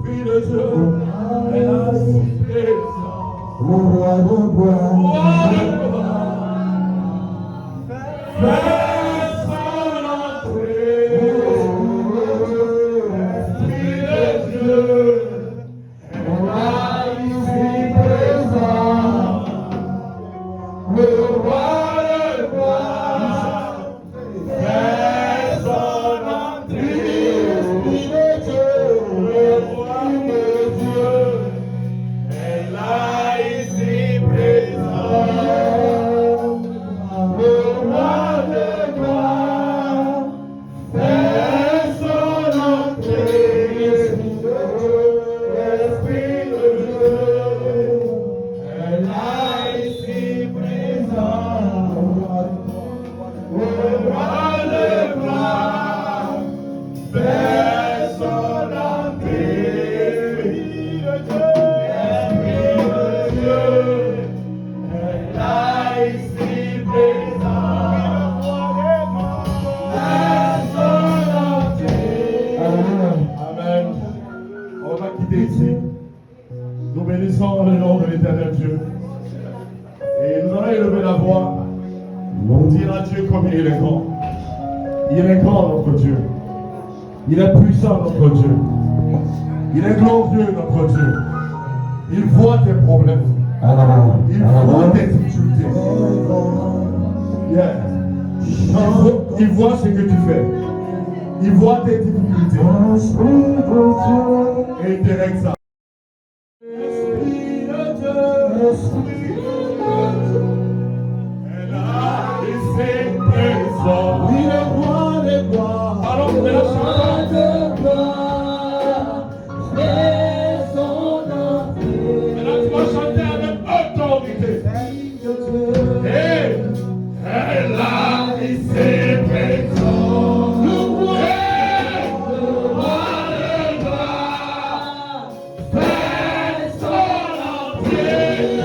l'Esprit de Dieu est là, si présent. Le roi de gloire, fais son entrée. L'Esprit de Dieu est là, ici présent. Le roi de gloire, fais son entrée. L'Esprit de Dieu, le roi de Dieu est là, ici présent. Le roi de gloire, fais son entrée. L'Esprit de Dieu est là, ici présent. Le roi de gloire, fais son entrée. L'Esprit de Dieu est là, ici présent. Fais son entrée. Amen. On va quitter ici. Nous bénissons le nom de l'Éternel Dieu. Et nous allons élever la voix pour dire à Dieu combien il est grand. Il est grand, notre Dieu. Il est puissant, notre Dieu. Il est glorieux, notre Dieu. Il voit tes problèmes. Il voit tes difficultés. Yeah. Il voit ce que tu fais. Il voit tes difficultés. Et il te règle ça. Esprit de Dieu, Esprit de Dieu, est là, ici présent. Il est roi des gloires. Alors, de la chanson. Maintenant, tu vas chanter avec autorité. Et elle là, ici présent. Le roi de gloire, fais son entrée.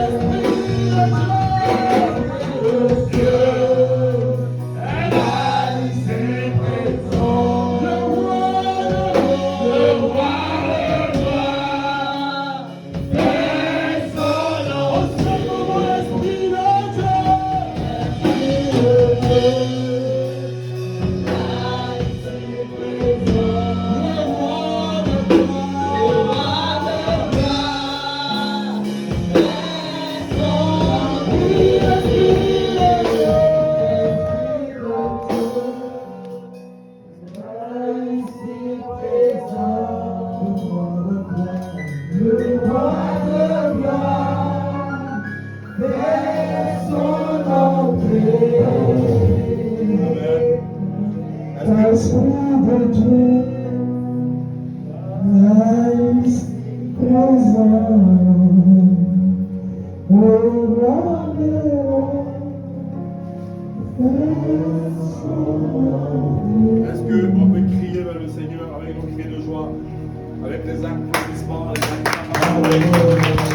Le Dieu est là, ici présent. Le roi de gloire, fais son entrée. L'Esprit de Est-ce qu'on peut crier vers le Seigneur avec nos cris de joie, avec des applaudissements, des acclamations?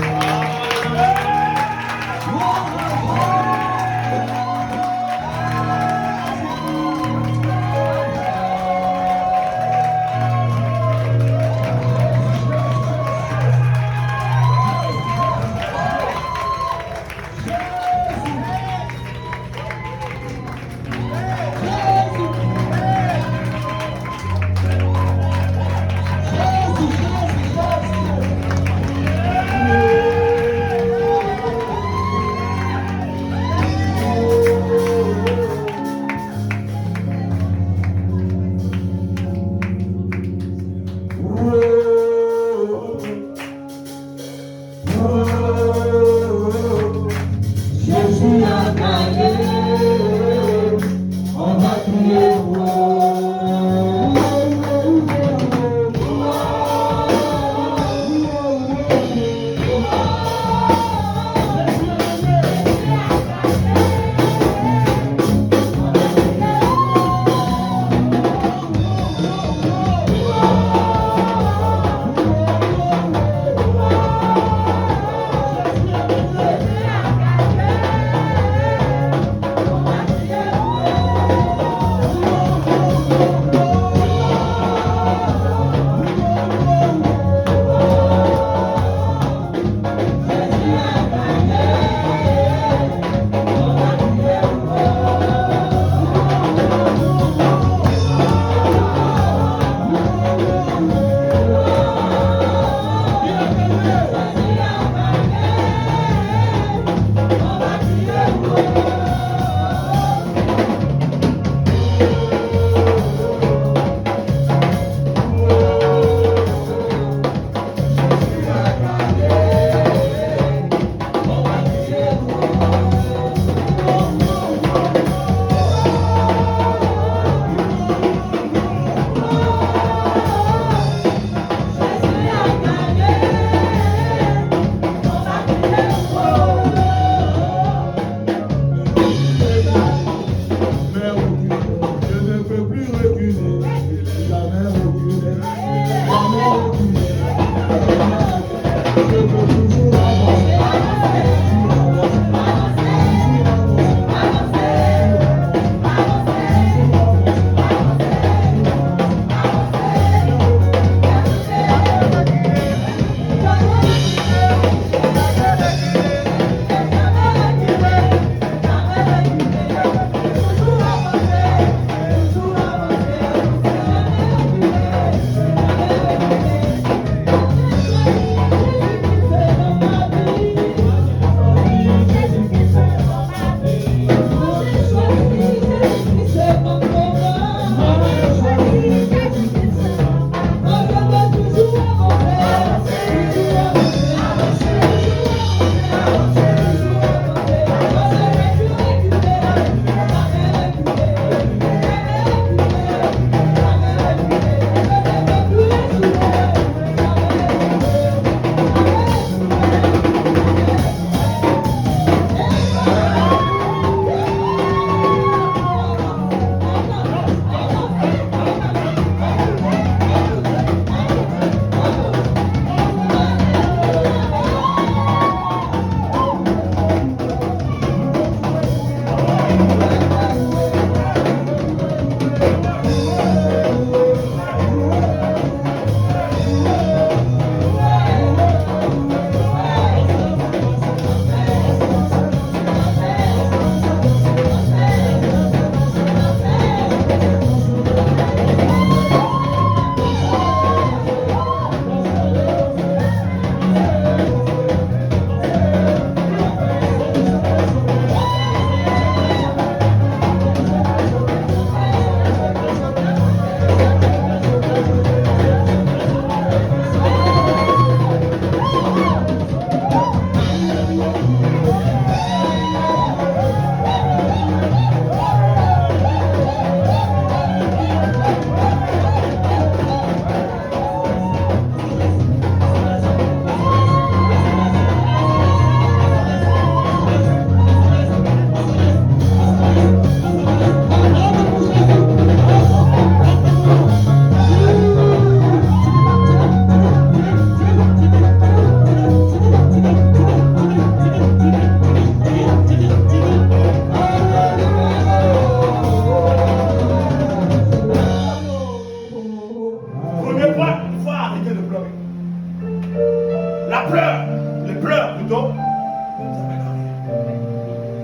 les pleurs plutôt,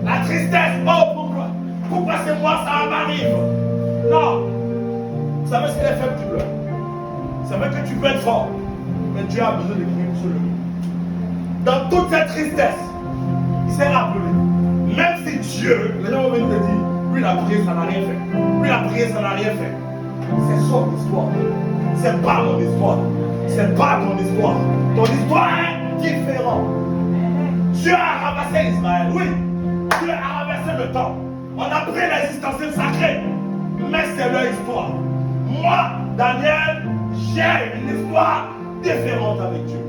la tristesse, oh pourquoi c'est moi ça m'arrive? Non, vous savez ce qu'il est faible du pleur. C'est vrai que tu peux être fort, mais Dieu a besoin de crier sur lui. Dans toute cette tristesse, il s'est rappelé, même si Dieu, les gens vont venir te dire, lui il a prié, ça n'a rien fait. Lui il a prié, ça n'a rien fait. C'est son histoire. C'est pas mon histoire. C'est pas ton histoire. Ton histoire est différente. Dieu a ramassé Israël, oui. Dieu a ramassé le temps. On a pris les ustensiles sacrés. Mais c'est leur histoire. Moi, Daniel, j'ai une histoire différente avec Dieu.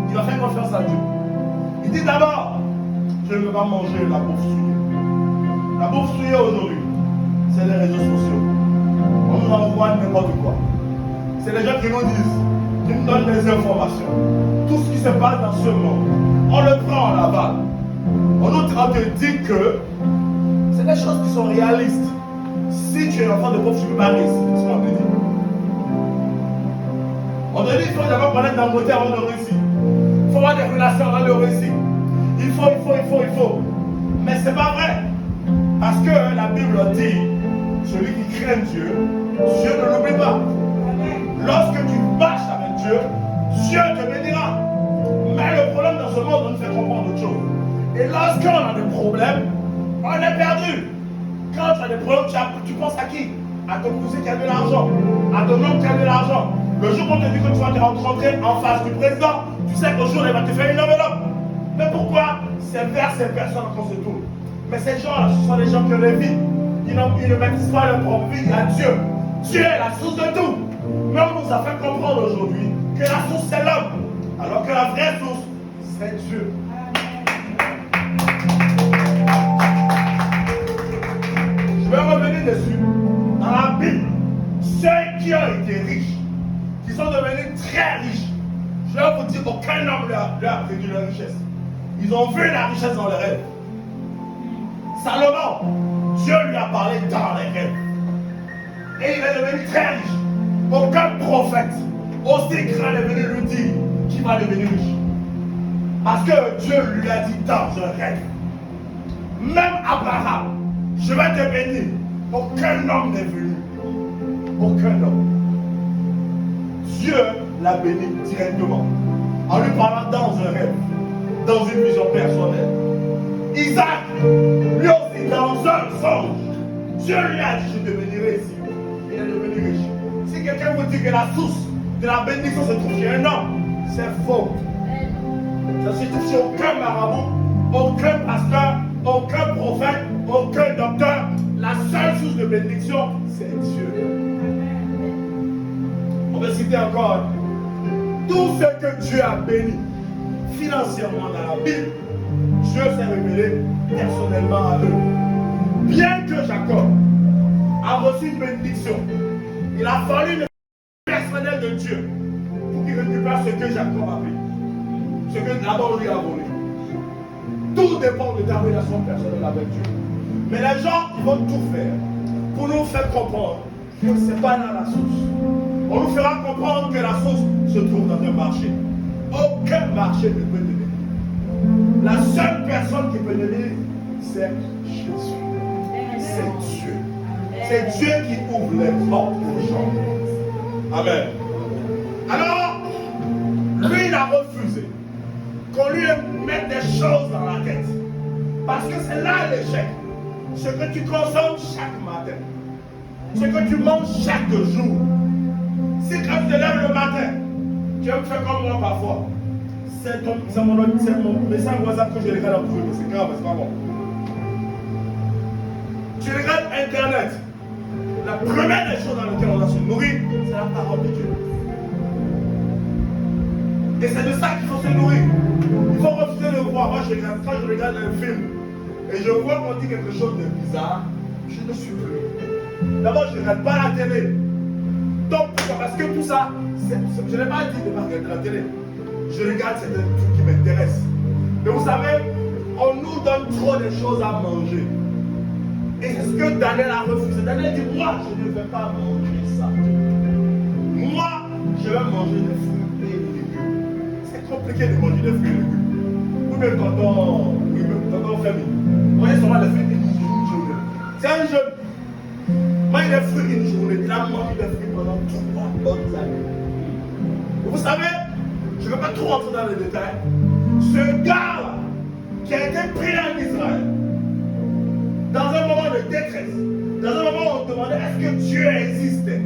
Il va faire confiance à Dieu. Il dit d'abord, je ne veux pas manger la bouffe souillée. La bouffe souillée aujourd'hui, c'est les réseaux sociaux. On nous envoie n'importe quoi. C'est les gens qui nous disent, qui nous donnent des informations. Tout ce qui se passe dans ce monde, on le prend en aval. On te dit que c'est des choses qui sont réalistes. Si tu es enfant de pauvre, tu ne peux pas réussir. C'est ce qu'on te dit. On te dit qu'il faut d'abord connaître dans le côté avant de réussir. Il faut avoir des relations avant de réussir. Il faut. Mais ce n'est pas vrai. Parce que la Bible dit, celui qui craint Dieu, Dieu ne l'oublie pas. Lorsque tu marches avec Dieu, Dieu te bénira. Mais le problème dans ce monde, on nous fait comprendre autre chose. Et lorsqu'on a des problèmes, on est perdu. Quand tu as des problèmes, tu penses à qui? À ton cousin qui a de l'argent, à ton oncle qui a de l'argent. Le jour où on te dit que tu vas te rencontrer en face du président, tu sais qu'au jour il va te faire une enveloppe. Mais pourquoi? C'est vers ces personnes qu'on se tourne. Mais ces gens-là, ce sont des gens qui ont des vies. Ils ne mettent pas leur propre vie à Dieu. Dieu est la source de tout. Mais on nous a fait comprendre aujourd'hui que la source c'est l'homme. Alors que la vraie source, c'est Dieu. Je vais revenir dessus. Dans la Bible, ceux qui ont été riches, qui sont devenus très riches, je vais vous dire qu'aucun homme leur a réduit leur richesse. Ils ont vu la richesse dans les rêves. Salomon, Dieu lui a parlé dans les rêves. Et il est devenu très riche. Aucun prophète aussi grand est venu lui dire qu'il va devenir riche. Parce que Dieu lui a dit dans un rêve. Même Abraham, je vais te bénir. Aucun homme n'est venu. Aucun homme. Dieu l'a béni directement. En lui parlant dans un rêve. Dans une vision personnelle. Isaac, lui aussi dans un songe. Dieu lui a dit, je te bénirai ici. Il est devenu riche. Si quelqu'un vous dit que la source de la bénédiction se trouve chez un homme, c'est faux. Ça se trouve chez aucun marabout, aucun pasteur, aucun prophète, aucun docteur. La seule source de bénédiction, c'est Dieu. On va citer encore tout ce que Dieu a béni financièrement dans la Bible. Dieu s'est révélé personnellement à eux. Bien que Jacob a reçu une bénédiction, il a fallu le personnel de Dieu pour qu'il récupère ce que Jacob a pris, ce que d'abord lui a volé. Tout dépend de ta relation personnelle avec Dieu. Mais les gens, ils vont tout faire pour nous faire comprendre que ce n'est pas dans la source. On nous fera comprendre que la source se trouve dans un marché. Aucun marché ne peut te bénir. La seule personne qui peut te bénir, c'est Jésus. C'est Dieu. C'est Dieu qui ouvre les portes aux gens. Amen. Alors, lui, il a refusé qu'on lui mette des choses dans la tête. Parce que c'est là l'échec. Ce que tu consommes chaque matin. Ce que tu manges chaque jour. Si quand tu te lèves le matin, tu me fais comme moi parfois. C'est mon message WhatsApp que je regarde en privé. C'est grave, c'est pas bon. Tu regardes Internet. La première des choses dans lesquelles on doit se nourrir, c'est la parole de Dieu. Et c'est de ça qu'il faut se nourrir. Il faut refuser de voir. Moi, quand je regarde un film et je vois qu'on dit quelque chose de bizarre, je ne suis plus. D'abord, je ne regarde pas la télé. Donc, pourquoi? Parce que tout ça, je n'ai pas dit de ne pas regarder la télé. Je regarde certains trucs qui m'intéressent. Mais vous savez, on nous donne trop de choses à manger. Et c'est ce que Daniel a refusé. Daniel dit, moi, je ne vais pas manger ça. Moi, je vais manger des fruits et des légumes. C'est compliqué de manger des fruits et légumes. Ou même tonton famille. Voyez seulement les fruits une journée. C'est un jeune. Mange des fruits une journée. Il a mangé des fruits pendant 3 bonnes années. Vous savez, je ne vais pas trop rentrer dans les détails. Ce gars qui a été pris en Israël, dans un moment de détresse, dans un moment où on demandait est-ce que Dieu existait.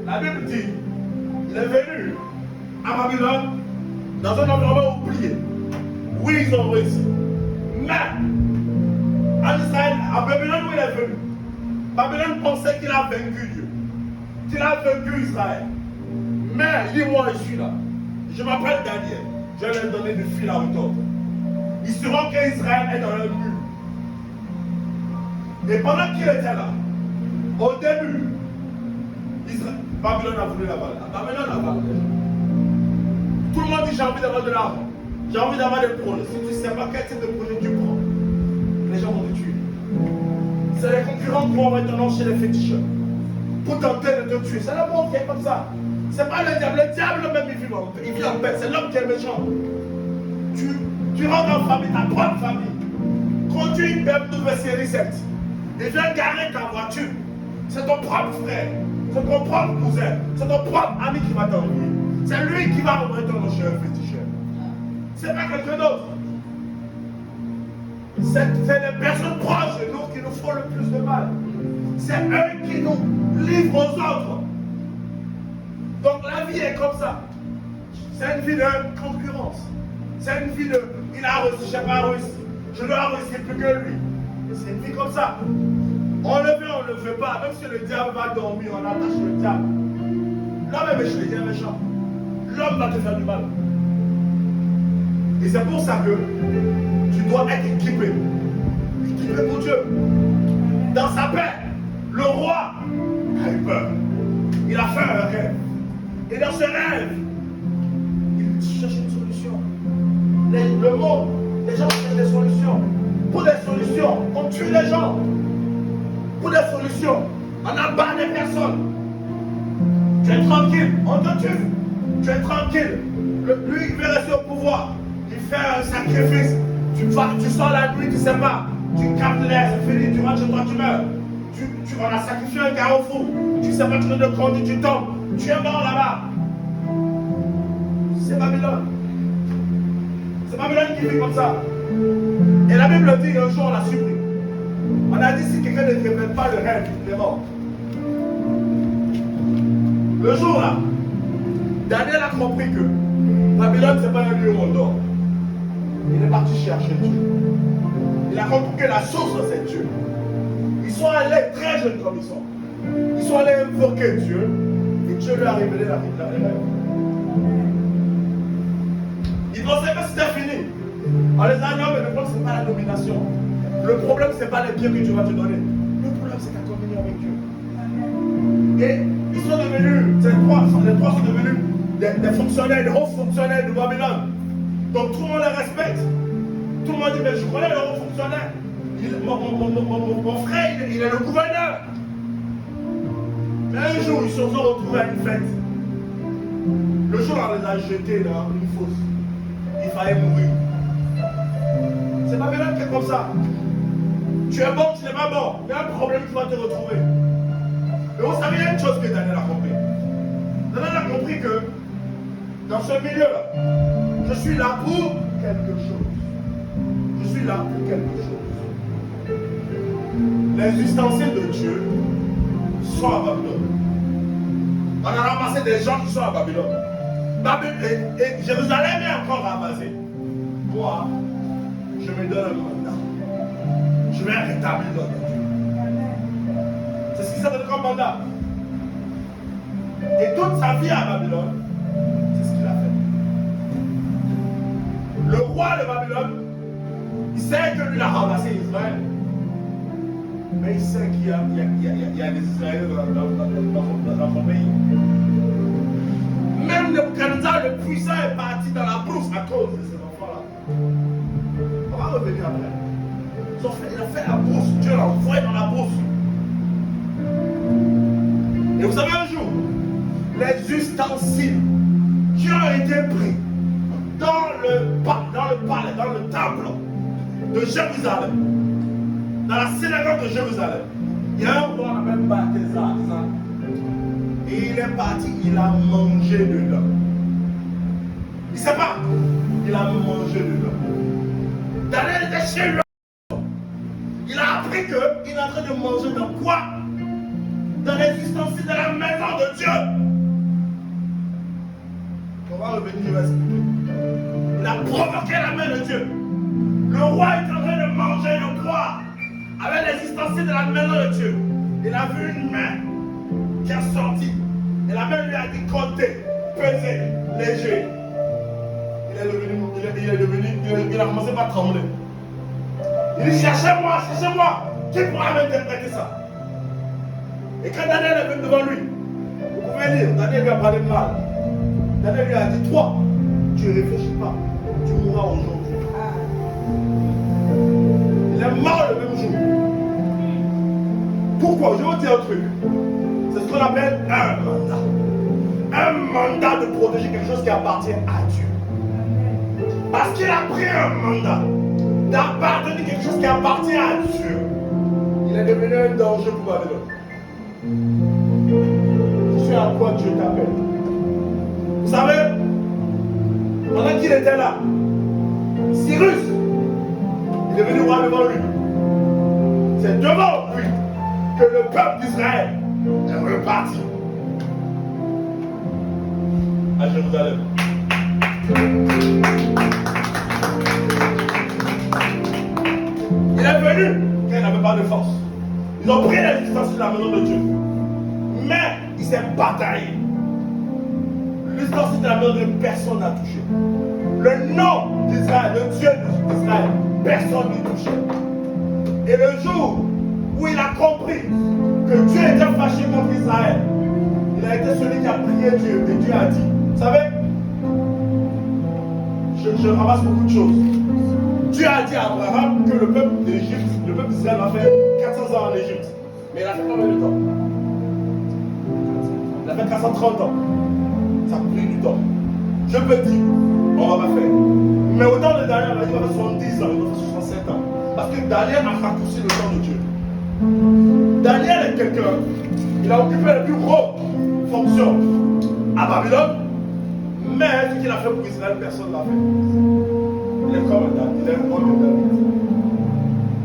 La Bible dit, il est venu à Babylone dans un environnement oublié. Oui, ils ont réussi. Mais, en Israël, à Babylone où il est venu, Babylone pensait qu'il a vaincu Dieu, qu'il a vaincu Israël. Mais, dis-moi, je suis là. Je m'appelle Daniel. Je vais leur donner du fil à retordre. Ils sauront qu'Israël est dans le mur. Et pendant qu'il était là, au début, Babylone a voulu la balle. Babylone a balle. Tout le monde dit j'ai envie d'avoir de l'argent. J'ai envie d'avoir des projets. Si tu ne sais pas quel type de projet tu prends, les gens vont te tuer. C'est les concurrents qui vont envoyer ton nom chez les féticheurs pour tenter de te tuer. C'est le monde qui est comme ça. C'est pas le diable même il vit en paix. C'est l'homme qui est méchant. Tu rentres en famille, ta propre famille. Conduis une BMW série 7. Et viens garer ta voiture. C'est ton propre frère. C'est ton propre cousin. C'est ton propre ami qui va t'envoyer. C'est lui qui va envoyer ton nom chez un féticheur. C'est pas quelqu'un d'autre. C'est les personnes proches de nous qui nous font le plus de mal. C'est eux qui nous livrent aux autres. Donc la vie est comme ça. C'est une vie de concurrence. C'est une vie de il a réussi, je n'ai pas réussi. Je dois réussir plus que lui. C'est une vie comme ça. On le veut, on ne le veut pas. Même si le diable va dormir, on attache le diable. L'homme est méchant, il est méchant. L'homme va te faire du mal. Et c'est pour ça que tu dois être équipé. Équipé pour Dieu. Dans sa paix, le roi a eu peur. Il a fait un rêve. Et dans ce rêve, il cherche une solution. Le monde, les gens cherchent des solutions. Pour des solutions, on tue les gens. Pour des solutions, on abat des personnes. Tu es tranquille, on te tue. Tu es tranquille. Lui, il veut rester au pouvoir. Il fait un sacrifice. Tu sors la nuit, tu ne sais pas. Tu captes l'air, c'est fini, tu rentres chez toi, tu meurs. On a sacrifié un carrefour. Tu ne sais pas, tu ne te conduis, tu tombes. Tu es mort là-bas. C'est Babylone. C'est Babylone qui vit comme ça. Et la Bible dit un jour on l'a supprimé. On a dit si quelqu'un ne répète pas le rêve, il est mort. Le jour là, Daniel a compris que Babylone c'est pas un lieu où on dort. Il est parti chercher Dieu. Il a compris que la source c'est Dieu. Ils sont allés très jeunes comme ils sont. Ils sont allés invoquer Dieu et Dieu lui a révélé la rêve. Ils pensaient que c'était fini. On les a dit, non, mais le problème, ce n'est pas la domination. Le problème, ce n'est pas les biens que Dieu va te donner. Le problème, c'est ta communion avec Dieu. Et ils sont devenus, les trois sont devenus des fonctionnaires, des hauts fonctionnaires de Babylone. Donc tout le monde les respecte. Tout le monde dit, mais je connais le haut fonctionnaire. Mon frère, il est le gouverneur. Mais un jour, ils se sont retrouvés à une fête. Le jour, on les a jetés dans une fosse. Il fallait mourir. C'est Babylone qui est comme ça. Tu es bon, tu n'es pas bon. Il y a un problème qui va te retrouver. Mais vous savez, il y a une chose que Daniel a compris. Daniel a compris que dans ce milieu-là, je suis là pour quelque chose. Je suis là pour quelque chose. Les ustensiles de Dieu sont à Babylone. On a ramassé des gens qui sont à Babylone. Et Jérusalem est encore ramassée. Moi, je me donne un mandat. Je vais rétablir l'ordre de Dieu. C'est ce qui s'est donné comme mandat. Et toute sa vie à Babylone, c'est ce qu'il a fait. Le roi de Babylone, il sait que lui a ramassé Israël. Mais il sait qu'il y a des Israéliens dans son pays. Même Nebuchadnezzar, le puissant, est parti dans la brousse à cause de ces enfants-là. On va revenir après. Il a fait la brousse. Dieu l'a envoyé dans la brousse. Et vous savez un jour, les ustensiles qui ont été pris dans le temple de Jérusalem, dans la synagogue de Jérusalem, il y a un roi qui s'appelle Balthazar. Et il est parti, il a mangé dedans. Il ne sait pas, il a mangé dedans. Daniel était chez lui. Il a appris qu'il est en train de manger dans quoi? Dans l'existence de la maison de Dieu. On va revenir, il va expliquer. Il a provoqué la main de Dieu. Le roi est en train de manger de quoi? Avec l'existence de la maison de Dieu. Il a vu une main qui a sorti. Et la main lui a dit compter, peser, léger. Il a commencé par trembler. Il dit cherchez-moi, qui pourra m'interpréter ça? Et quand Daniel est venu devant lui, vous pouvez lire, Daniel lui a parlé de mal. Daniel lui a dit toi, tu ne réfléchis pas, tu mourras aujourd'hui. Il est mort le même jour. Pourquoi? Je vais vous dire un truc. C'est ce qu'on appelle un mandat. Un mandat de protéger quelque chose qui appartient à Dieu. Parce qu'il a pris un mandat d'appartenir à quelque chose qui appartient à Dieu. Il est devenu un danger pour Babylone. Je suis à quoi Dieu t'appelle. Vous savez, pendant qu'il était là, Cyrus, il est venu roi devant lui. C'est devant lui que le peuple d'Israël est reparti à Jérusalem. Il est venu quand il n'avait pas de force. Ils ont pris la distance de la maison de Dieu. Mais il s'est bataillé. L'ustensile de la maison de Dieu, personne n'a touché. Le nom d'Israël, le Dieu d'Israël, personne n'y touchait. Et le jour où il a compris que Dieu était fâché contre Israël, il a été celui qui a prié Dieu. Et Dieu a dit, vous savez, je ramasse beaucoup de choses. Dieu a dit à Abraham que le peuple d'Égypte, le peuple d'Israël a fait 400 ans en Égypte. Mais il a fait combien de temps? Il a fait 430 ans. Ça a pris du temps. Je peux dire, on va pas faire. Mais au temps de Daniel, il va faire 70 ans, il va faire 67 ans. Parce que Daniel a raccourci le temps de Dieu. Daniel est quelqu'un, il a occupé la plus grosse fonction à Babylone, mais ce qu'il a fait pour Israël, personne ne l'a fait. Il est comme un Daniel, il est un homme de David.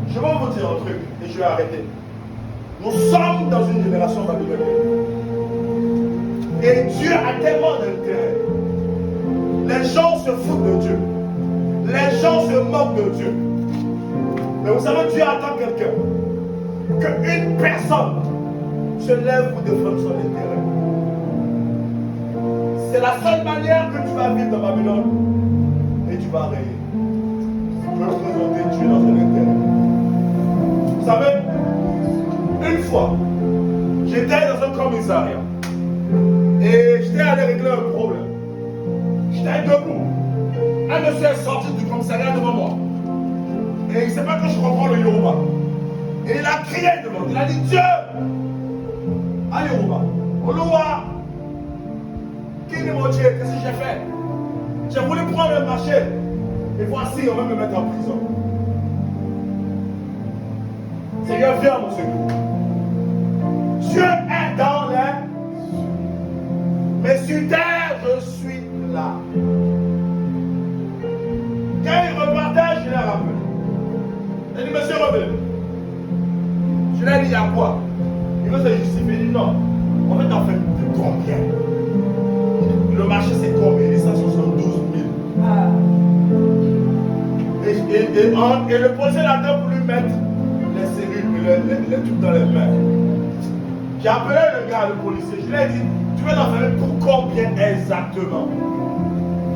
Je vais vous dire un truc et je vais arrêter. Nous sommes dans une génération babylonienne. Et Dieu a tellement d'intérêt. Les gens se foutent de Dieu. Les gens se moquent de Dieu. Mais vous savez, Dieu attend quelqu'un. Qu'une personne se lève pour défendre son intérêt. C'est la seule manière que tu vas vivre dans Babylone. Et tu vas régner. Tu peux représenter Dieu dans son intérêt. Vous savez, une fois, j'étais dans un commissariat. Et j'étais allé régler un problème. J'étais debout. Un monsieur est sorti du commissariat devant moi. Et il ne sait pas que je comprends le Yoruba. Et il a crié devant. Il a dit Dieu. À Yoruba. Oloua. Qui est mon Dieu? Qu'est-ce que j'ai fait? J'ai voulu prendre le marché. Et voici, on va me mettre en prison. Seigneur, viens mon secours. Dieu est dans les... Mais sur terre, je suis là. Quand il repartait, je l'ai rappelé. Il a dit, monsieur, revenez. Je lui ai dit, il y a quoi? Il veut se justifier. Il dit, non. En fait, en fait, de combien? Le marché, c'est combien? Il dit 172 000. Et le policier là-dedans pour lui mettre les cellules, les trucs dans les mains. J'ai appelé le gars, le policier. Je lui ai dit, tu veux l'enfermer pour combien exactement?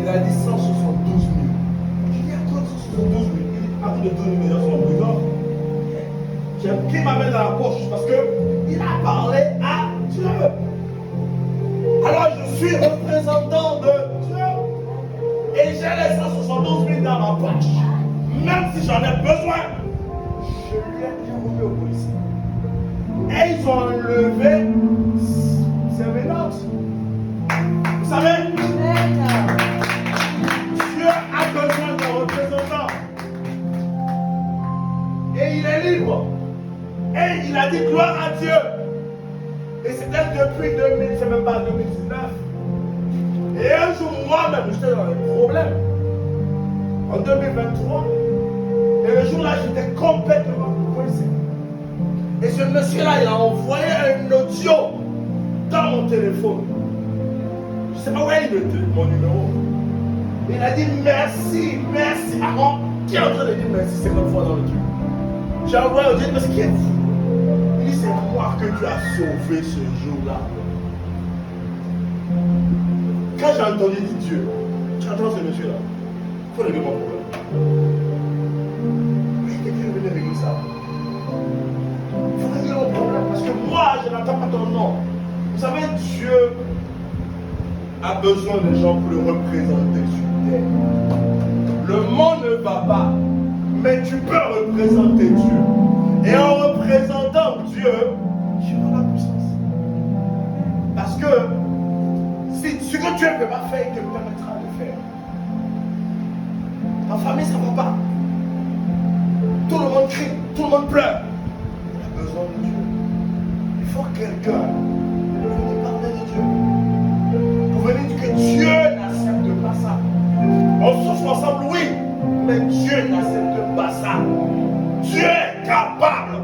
Il a dit 172 000. Je lui ai dit, à quoi 172 000? Il dit, à partir de 12 000 sont en prison. J'ai pris ma main dans la poche parce qu'il a parlé à Dieu. Alors je suis représentant de Dieu. Et j'ai les 172 000 dans ma poche. Même si j'en ai besoin, je lui ai remis au policier. Et ils ont enlevé ses menottes. Vous savez, Dieu a donné a dit gloire à Dieu. Et c'était depuis 2000, c'est même pas 2019. Et un jour, moi-même, j'étais dans les problèmes. En 2023. Et le jour-là, j'étais complètement coincé. Et ce monsieur-là, il a envoyé un audio dans mon téléphone. Je ne sais pas où est mon numéro. Il a dit merci, merci. Ah, qui est en train de dire merci 50 fois dans le truc? J'ai envoyé au Dieu, mais qui est-vous? Il dit, c'est moi que tu as sauvé ce jour-là. Quand j'ai entendu dire Dieu, tu entends ce monsieur-là, il faut régler mon problème. Oui, quelqu'un venait régler ça. Il faut régler mon problème parce que moi, je n'entends pas ton nom. Vous savez, Dieu a besoin de gens pour le représenter sur terre. Le monde ne va pas, mais tu peux représenter Dieu. Et en représentant Dieu, tu auras la puissance. Parce que si ce que Dieu ne peut pas faire, il te permettra de faire. Ta famille, ça ne va pas. Tout le monde crie, tout le monde pleure. Il a besoin de Dieu. Il faut quelqu'un pour venir parler de Dieu. Pour venir dire que Dieu n'accepte pas ça. On souffre ensemble, oui, mais Dieu n'accepte pas ça. Dieu est capable.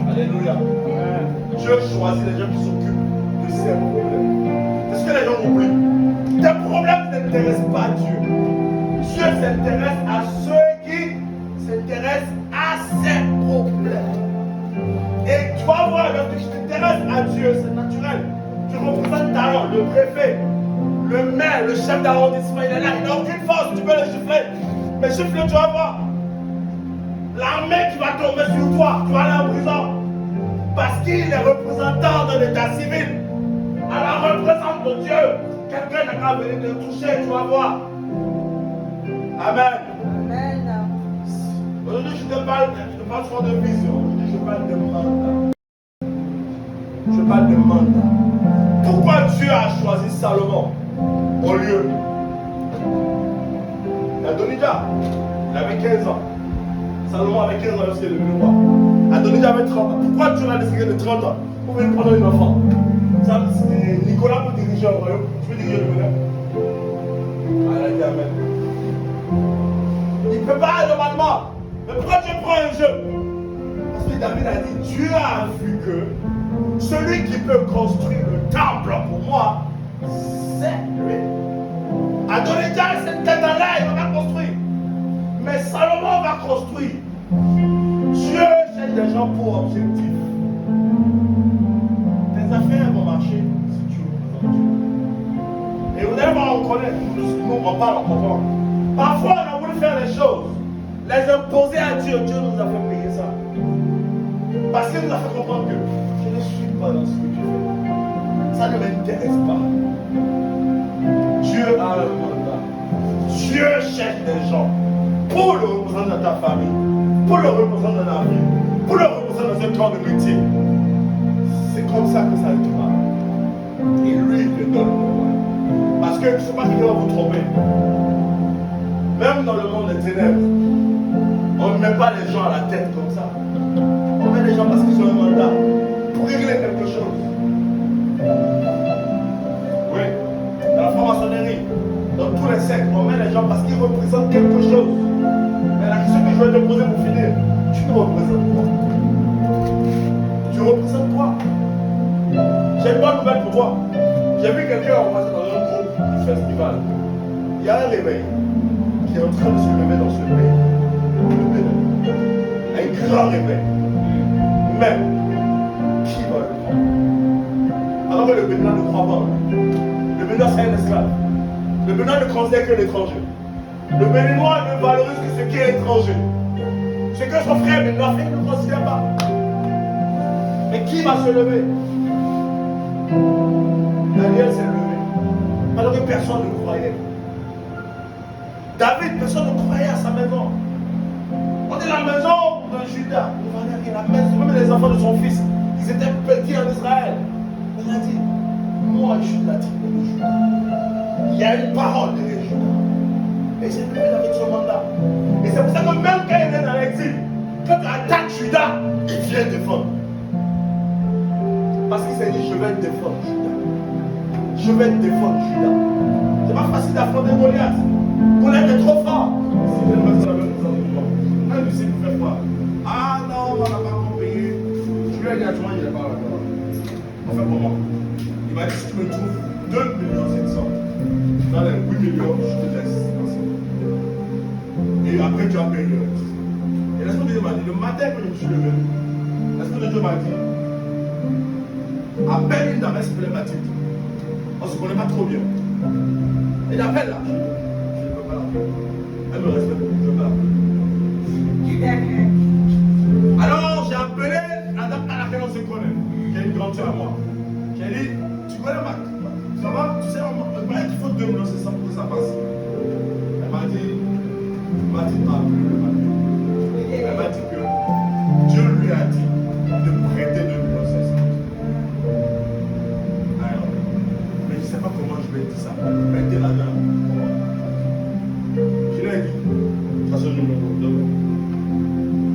Alléluia. Dieu choisit les gens qui s'occupent de ses problèmes. Est-ce que les gens oublient? Tes problèmes n'intéressent pas Dieu. Dieu s'intéresse à ceux qui s'intéressent à ses problèmes. Et tu vas voir, lorsque tu t'intéresses à Dieu, c'est naturel. Tu représentes Taron, le préfet, le maire, le chef d'arrondissement, il est là, il n'a aucune force, tu peux le gifler. Mais gifle, tu vas voir. L'armée qui va tomber sur toi, tu vas aller en prison. Parce qu'il est représentant de l'état civil. Alors représente de Dieu. Quelqu'un n'a qu'à venir te toucher, tu vas voir. Amen. Amen. Aujourd'hui, je te parle souvent de vision. Aujourd'hui, je parle de mandat. Je parle de mandat. Pourquoi Dieu a choisi Salomon au lieu? Adonija, il avait 15 ans. Salomon avait 15 ans lorsqu'il est devenu roi. Adonija avait 30 ans. Pourquoi Dieu l'a décidé de 30 ans? Pour venir prendre une enfant. Ça, Nicolas peut diriger un royaume. Tu peux diriger le royaume? Elle a dit Amen. Il ne peut pas normalement. Mais pourquoi Dieu prend un jeu? Parce que David a dit Dieu a vu que celui qui peut construire le temple pour moi, c'est lui. Adonija, cette tête-là, il va pas construire. Mais Salomon va construire. Dieu cherche des gens pour objectif. Tes affaires vont marcher si tu représentes Dieu. Et vous allez voir, on connaît, nous on parle, on comprend. Parfois on a voulu faire les choses, les imposer à Dieu. Dieu nous a fait payer ça. Parce qu'il nous a fait comprendre que je ne suis pas dans ce que tu fais. Ça ne m'intéresse pas. Dieu a un mandat. Dieu cherche des gens pour le représenter dans ta famille, pour le représenter dans la vie, pour le représenter dans un camp de métier. C'est comme ça que ça te marche. Et lui, il te donne le pouvoir. Parce que je ne sais pas qui va vous tromper. Même dans le monde des ténèbres, on ne met pas les gens à la tête comme ça. On met les gens parce qu'ils ont un mandat pour régler quelque chose. Oui, dans la franc-maçonnerie, dans tous les sectes, on met les gens parce qu'ils représentent quelque chose. Mais la question que je vais te poser pour finir, tu représentes quoi? Tu représentes quoi? J'ai une bonne nouvelle pour toi. J'ai vu quelqu'un en passant dans un groupe du festival. Il y a un réveil qui est en train de se lever dans ce pays. Le Bénin. Un grand réveil. Mais, qui va le prendre? Alors que le Bénin ne croit pas. Le Bénin, c'est un esclave. Le Bénin ne considère que l'étranger. Le Béninois ne valorise que ce qui est étranger. Ce que son frère béninois fait, il ne considère pas. Mais qui va se lever? Daniel s'est levé. Alors que personne ne croyait. David, personne ne croyait à sa maison. On est la maison de Judas. La maison, même les enfants de son fils, ils étaient petits en Israël. Il a dit, moi je suis de la tribu de Judas. Il y a une parole de Judas. Et Et c'est lui avec son mandat. Et c'est pour ça que même quand il est dans l'exil, quand tu attaques Judas, il vient défendre. Parce qu'il s'est dit, je vais défendre Judas. Je vais défendre Judas. C'est pas facile d'affronter Goliath. Goliath est trop fort. Si vous voulez faire la même chose, un disciple fait quoi? Ah non, on n'a pas compris. Je lui ai dit à toi, il n'est pas d'accord. Enfin, comment? Il m'a dit, si tu me trouves 2 700 000 dans les 8 millions, je te laisse. Et après, tu vas payer le reste. Et l'Esprit de Dieu m'a dit, le matin que je me suis levé, l'Esprit de Dieu m'a dit, appelle une dame problématique. On ne se connaît pas trop bien. Et appelle là. Je ne peux pas l'appeler. Elle me respecte, je ne peux pas l'appeler. Alors j'ai appelé la dame à laquelle on se connaît, qui est une grande sœur à moi. J'ai dit, tu connais Marc? Ça va? Tu sais, il paraît qu'il faut 2 millions, c'est ça pour que ça passe. Elle m'a dit, pas plus le matin. Elle m'a dit que Dieu lui a dit de prêter 2 millions 700 000. Alors, mais je ne sais pas comment je vais dire ça. Prêter la dame. Je lui ai dit, ça c'est le numéro 2.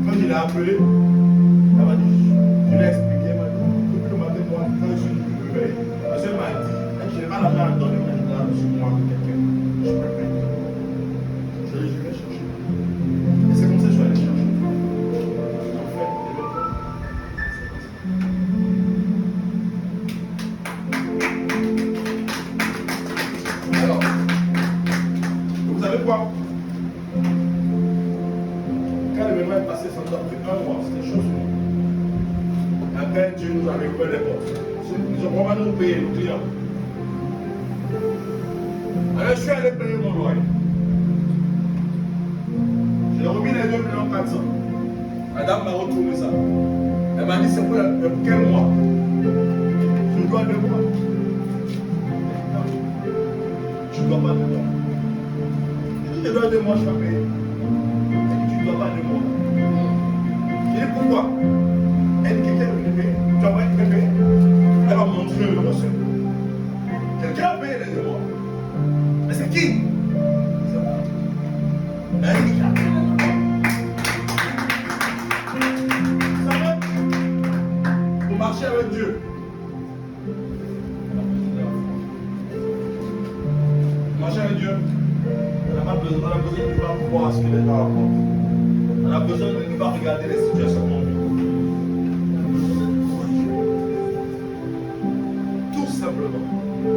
Quand je l'ai appelé, elle m'a dit, je l'ai expliqué, elle m'a dit, depuis le matin, moi, quand je suis réveillé, parce qu'elle m'a dit, je n'ai pas l'argent à donner, mais je dois sur moi avec quelqu'un. Je peux payer. Je vais chercher. Et c'est comme ça que je suis allé chercher. En fait, alors, vous savez quoi? Quand l'événement est passé, ça nous a pris 1 mois, c'était chose. Après, Dieu nous a réouvert les portes. Nous avons vraiment nous payer nos clients. Alors, je suis allé payer mon loyer. J'ai remis les 2 400 000. Madame m'a retourné ça. Elle m'a dit, c'est pour quel mois? Je dois 2 mois. Je ne dois pas 2 mois. Je dis, je dois 2 mois, je vais payer. Elle dit, tu ne dois pas 2 mois. Je dis, pourquoi? Elle dit, quelqu'un veut payer. Tu vas pas être payé. Elle va me montrer le reçu. Quelqu'un a payé les 2 mois. Mais c'est qui? Elle dit, ça va? Pour marcher avec Dieu. Marcher avec Dieu. On n'a pas besoin de ne pas voir ce que les gens racontent. On a besoin de ne pas regarder les situations qu'on vit. Tout simplement. Il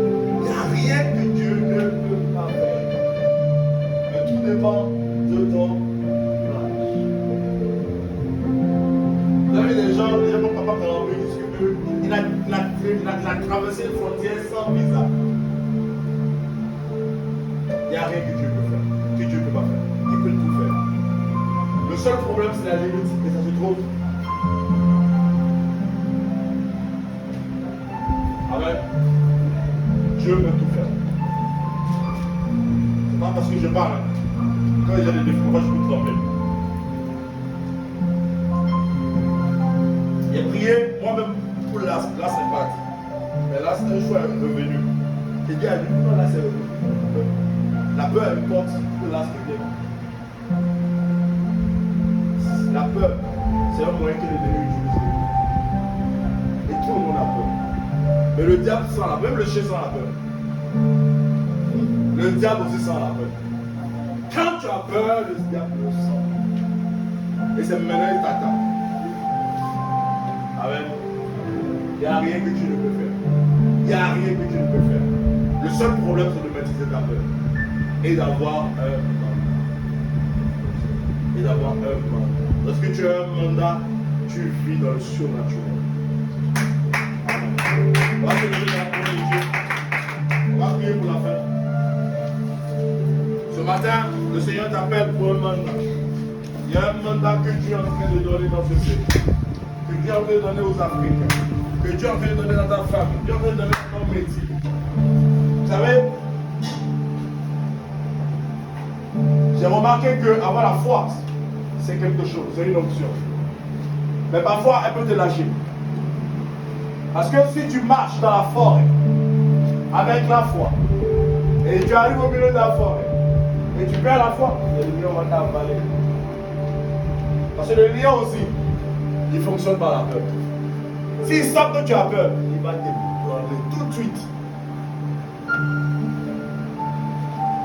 n'y a rien que Dieu ne peut pas faire. Mais tout dépend de ton courage. Vous avez des gens, mon papa m'a envoyé, il a traversé une frontière sans visa. Il n'y a rien que Dieu peut faire, que Dieu ne peut pas faire. Il peut tout faire. Le seul problème, c'est la limite, et ça se trouve. Amen. Dieu peut tout faire. C'est pas parce que je parle. Quand il y a des défis, moi je peux trembler. J'ai prié moi-même pour là c'est pas. Mais là, c'est un choix revenu. J'ai dit à lui, non, là c'est revenu. La peur, elle porte que là c'est bien. La peur, c'est un moyen que l'ennemi utilise. Et tout le monde a peur. Mais le diable sent la peur, même le chien sent la peur. Le diable aussi sent la peur. Quand tu as peur, le diable le sent. Et c'est maintenant qu'il t'attaque. Amen. Il n'y a rien que Dieu ne peut faire. Il n'y a rien que Dieu ne peut faire. Le seul problème, c'est de maîtriser ta peur. Et d'avoir un plan. Lorsque tu as un mandat, tu vis dans le surnaturel. On va se lever dans la parole de Dieu. On va prier pour la fin. Ce matin, le Seigneur t'appelle pour un mandat. Il y a un mandat que Dieu est en train de donner dans ce pays. Que Dieu est en train de donner aux Africains. Que Dieu est en train de donner dans ta famille. Dieu est en train de donner dans ton métier. Vous savez, j'ai remarqué qu'avoir la foi, c'est quelque chose, c'est une option. Mais parfois, elle peut te lâcher. Parce que si tu marches dans la forêt, avec la foi, et tu arrives au milieu de la forêt, Et tu perds la foi, le lion va t'avaler. Parce que le lion aussi, il fonctionne par la peur. S'il sent que tu as peur, il va t'ébranler tout de suite.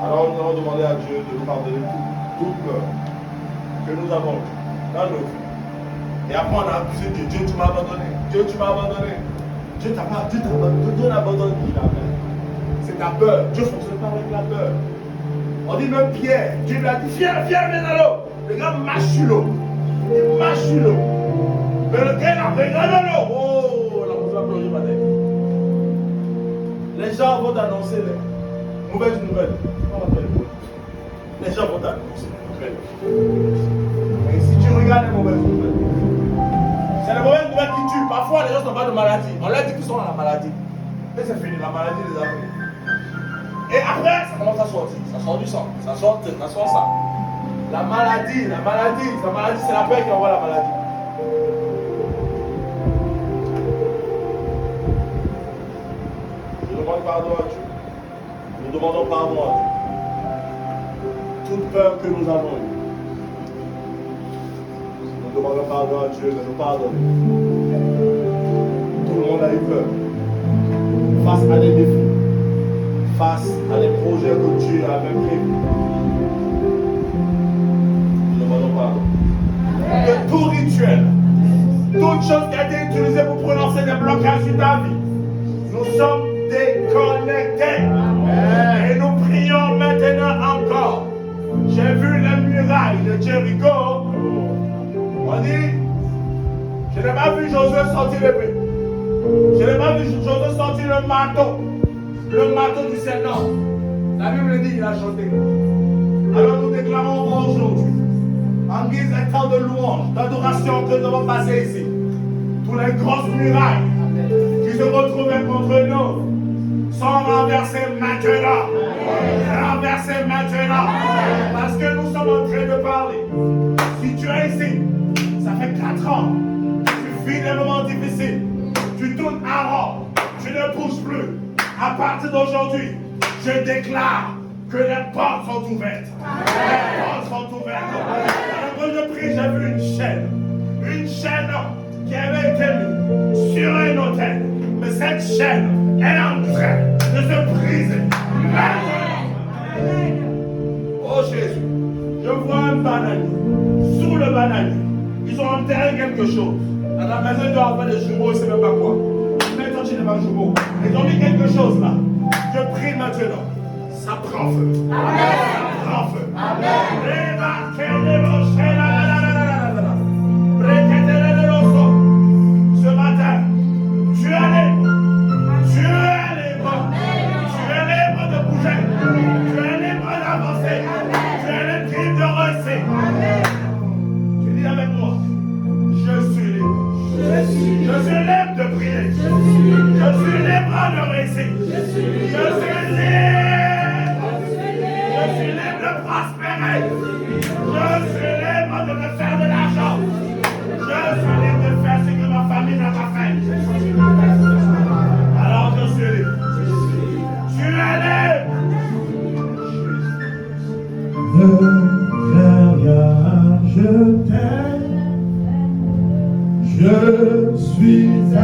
Alors nous allons demander à Dieu de nous pardonner toute peur que nous avons dans nos vies. Et après on a accusé Dieu. Dieu, tu m'as abandonné. Dieu, tu m'as abandonné. Dieu t'a pas, Dieu t'abandonne. C'est ta peur. Dieu ne fonctionne pas avec la peur. On dit même Pierre. Dieu lui a dit, viens dans l'eau. Le gars marche sur l'eau. Il marche sur l'eau. Mais le gars il a regardé l'eau. Oh, la mouche va plonger ma tête. Les gens vont t'annoncer les mauvaises nouvelles. Les gens vont t'annoncer les nouvelles. Et si tu regardes les mauvaises nouvelles, c'est les mauvaises nouvelles qui tuent. Parfois, les gens sont pas de maladie. On leur dit qu'ils sont dans la maladie. Et c'est fini, la maladie les a pris. Et après, ça commence à sortir. Ça sort du sang. Ça sort ça. La maladie, c'est la peur qui envoie la maladie. Je demande pardon à Dieu. Nous demandons pardon à Dieu. Toute peur que nous avons eue. Nous demandons pardon à Dieu de nous pardonner. Tout le monde a eu peur. Face à des défis. Face à des projets que Dieu avait prévus. Nous demandons pardon. De tout rituel, toute chose qui a été utilisée pour prononcer des blocages sur ta vie, nous sommes déconnectés. Et nous prions maintenant encore. J'ai vu les murailles de Jéricho. On dit, je n'ai pas vu Josué sortir l'épée. Je n'ai pas vu Josué sortir le marteau du Seigneur. La Bible dit, il a chanté. Alors nous déclarons aujourd'hui, en guise d'un temps de louange, d'adoration que nous avons passé ici, toutes les grosses murailles qui se retrouvaient contre nous sont renversées maintenant. Renversées maintenant. Parce que nous sommes en train de parler. Si tu es ici, ça fait 4 ans, tu vis des moments difficiles, tu tournes à rond, tu ne bouges plus. À partir d'aujourd'hui, je déclare que les portes sont ouvertes. Les portes sont ouvertes. Alors quand je prie, j'ai vu une chaîne qui avait été mise sur un autel. Mais cette chaîne est en train de se briser. Oh Jésus, je vois un bananier. Sous le bananier, ils ont enterré quelque chose. Dans la maison, il doit avoir des jumeaux, il ne sait même pas quoi. Maintenant, tu n'es pas jumeau. Ils ont mis quelque chose là. Je prie maintenant. Ça prend feu. Amen. Ça prend feu. Ce matin, tu es libre. Tu es libre. Tu es libre de bouger. Tu es libre d'avancer. Tu es libre de rester. Tu dis avec moi, je suis libre. Je suis libre de prier. Je suis libre de réussir. Je suis libre. Je suis libre de prospérer. Je suis libre de me faire de l'argent. Je suis libre de faire ce que ma famille n'a pas fait. Alors je suis libre. Tu es libre. Je t'aime. Je suis à